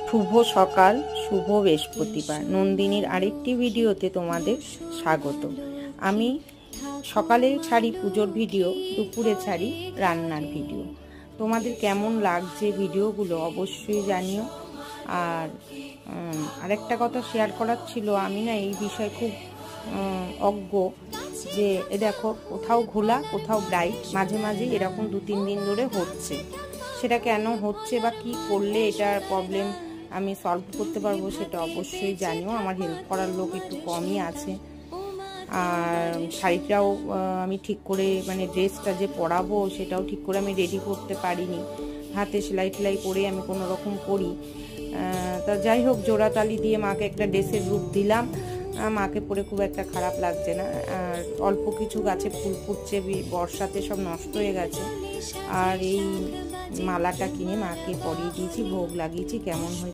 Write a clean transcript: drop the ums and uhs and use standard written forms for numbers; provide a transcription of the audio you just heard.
শুভ সকাল, শুভ বৃহস্পতিবার। নন্দিনীর আরেকটি ভিডিওতে তোমাদের স্বাগত। আমি সকালে ছাড়ি পুজোর ভিডিও, দুপুরে ছাড়ি রান্নার ভিডিও। তোমাদের কেমন লাগছে ভিডিওগুলো অবশ্যই জানিও। আর আরেকটা কথা শেয়ার করার ছিল, আমি না এই বিষয়ে খুব অজ্ঞ যে দেখো কোথাও ঘোলা কোথাও ব্রাইট, মাঝে মাঝে এরকম 2-3 দিন ধরে হচ্ছে। সেটা কেন হচ্ছে বা কি করলে এটার প্রবলেম আমি সলভ করতে পারবো সেটা অবশ্যই জানিও। আমার হেল্প করার লোক একটু কমই আছে। আর শাড়িটাও আমি ঠিক করে মানে ড্রেসটা যে পরাবো সেটাও ঠিক করে আমি রেডি করতে পারিনি। হাতে সেলাই টেলাই করে আমি কোনো রকম করি। তা যাই হোক, জোড়াতালি দিয়ে মাকে একটা ড্রেসের রূপ দিলাম। মাকে পরে খুব একটা খারাপ লাগছে না। আর অল্প কিছু গাছে ফুল ফুটছে, বর্ষাতে সব নষ্ট হয়ে গেছে। আর এই মালাটা কিনে মাকে পরিয়ে দিয়েছি, ভোগ লাগিয়েছি। কেমন হয়েছে